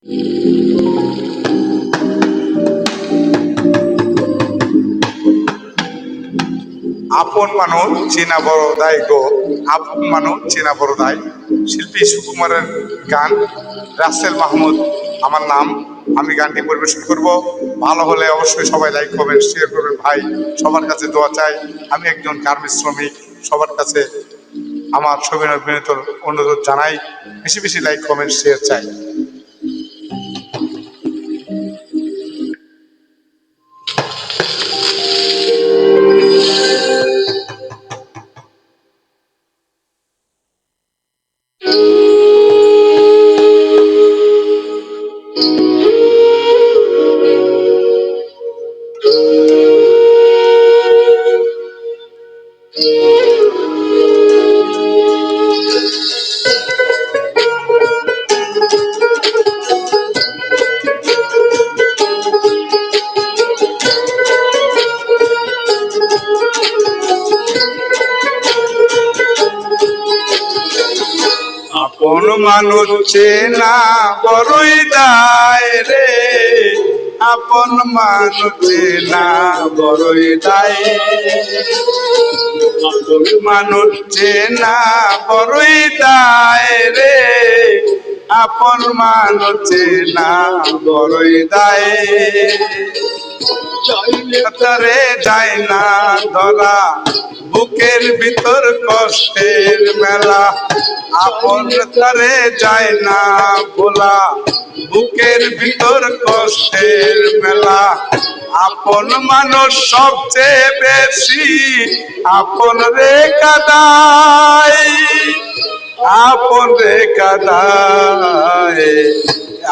আপন মানুষ চেনা বড় দায় গো, আপন মানুষ চেনা বড় দায়। শিল্পী সুকুমারের গান, রাসেল মাহমুদ আমার নাম। আমি গানটি পরিবেশন করব। ভালো হলে অবশ্যই সবাই লাইক কমেন্ট শেয়ার করবেন ভাই। সবার কাছে দোয়া চাই। আমি একজন গার্মেন্টস শ্রমিক, সবার কাছে আমার সবিনয় বিনীত অনুরোধ জানাই, বেশি বেশি লাইক কমেন্ট শেয়ার চাই। আপন মানুষ চেনা বড়ই দায় রে, আপন মানুষ চেনা বড়ই দায়। আপন মানুষ চেনা বড়ই দায় রে, আপন মানুষ চেনা বড়ই দায়। তারে যায় না ধরা, বুকের ভিতর কষ্টের মেলা। আপন তারে যায় না ভোলা, বুকের ভিতর কষ্টের মেলা। আপন মানুষ সবচেয়ে বেশি আপন রে কাদায়, আপন রে কাদায়।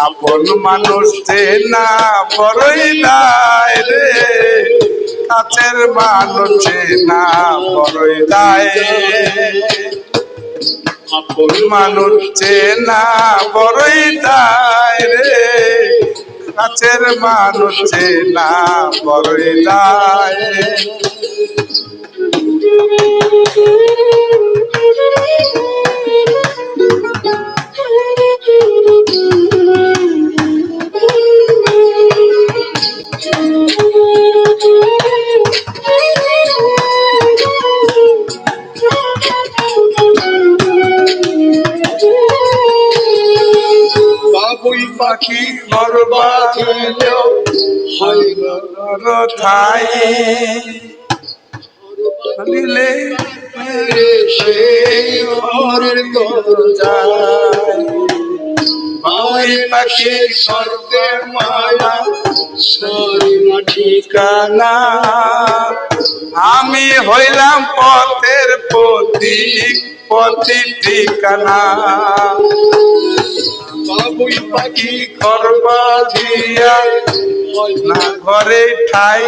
আপন মানুষ চেনা বড়ই দায় রে, কাছের মানুষ চেনা বড়ই দায়। আপন মানুষ চেনা বড়ই দায় রে, কাছের মানুষ চেনা বড়ই দায়। বাবুই পাখি ঘর বাঁধিলেও হয় ঠাই, দিলে সেই ঘরের দরজায়। বাবুই পাখি স্বর্গে মায়া সরি না ঠিকানা, আমি হইলাম পথের প্রতীক পথি ঠিকানা। বাবুই পাখি ঘর বাঁধিয়া না ঘরে ঠাই,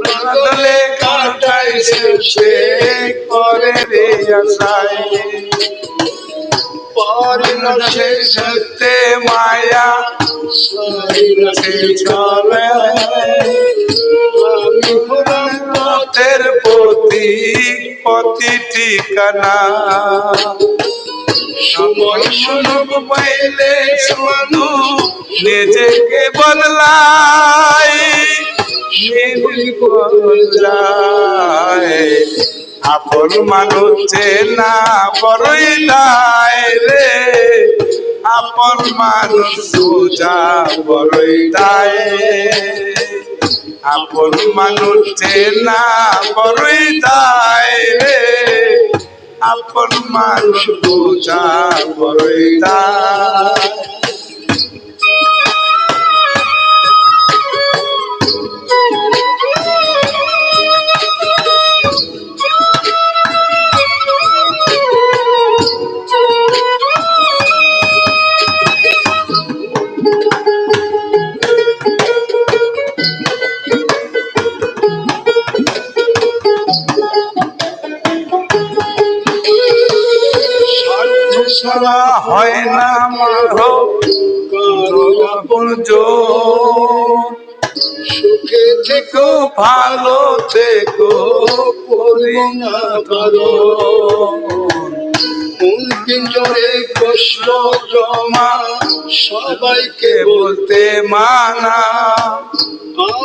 বাদলে কাটাইছে সে করে রে আশায়। পরে না সে সত্যে মায়া সে চলে, আমি হলাম পথের প্রতীক পথি ঠিকানা। সময় সুযোগ পাইলে মানুষ নিজেকে বদলায়, বদলায়। আপন মানুষ চেনা বড়ই দায় রে, আপন মানুষ সোজা বড়ই দায়। আপন মানুষ চেনা বড়ই দায় রে, আপন মানুষ বোঝা বড়ই দায়। ছাড়া হয় না মাধব আপন সুখে থেকো ভালো থেকো করি না কারো। কোন পিঞ্জরে কষ্ট জমা সবাইকে বলতে মানা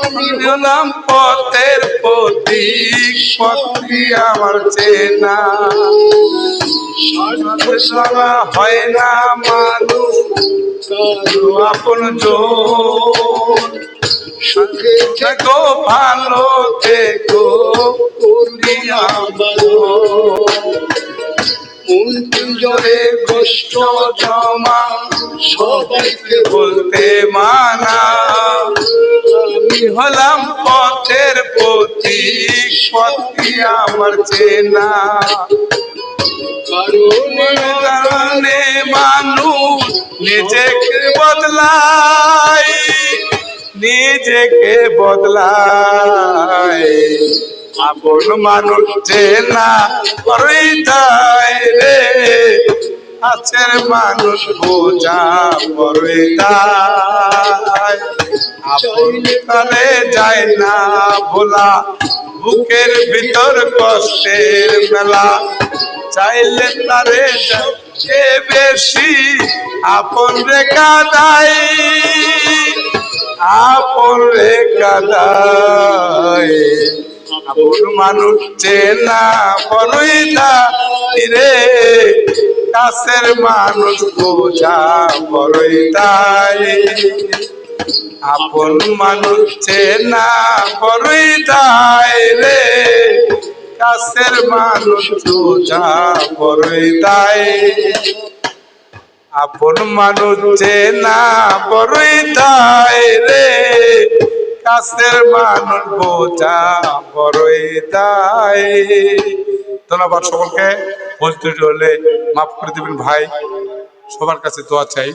আমি হলাম পথের প্রতীক পথটি আমার চেনা সারা হয় না মানুষ কারো আপন জন সুখে থেকো ভালো থেকো করিয়া কোন পিঞ্জরে কষ্ট জমা সবাইকে বলতে মানা আমি হলাম পথের প্রতীক পথটি আমার চেনা কারণে মানুষ নিজেকে বদলায় নিজেকে বদলায় আপন মানুষ চেনা করই যায় রে কাছের মানুষ বোঝা করই যায় আপন কালে যায় না ভোলা বুকের ভিতর কষ্টের মেলা চাইলে তারে সে বেশি আপন রেখা দেয় আপন রেখা দেয় আপন মানুষ চেনা বড়ই দায় রে কাছের মানুষ বোঝা বড়ই দায় আপন মানুষ চেনা বড়ই দায় রে কাছের মানুষ বোঝা বড়ই দায় আপন মানুষ চেনা বড়ই দায় রে কাছের মানুষ বোঝা বড়ই দায়। ধন্যবাদ সকলকে। ভুল ত্রুটি হলে মাফ করে দিবেন ভাই, সবার কাছে দোয়া চাই।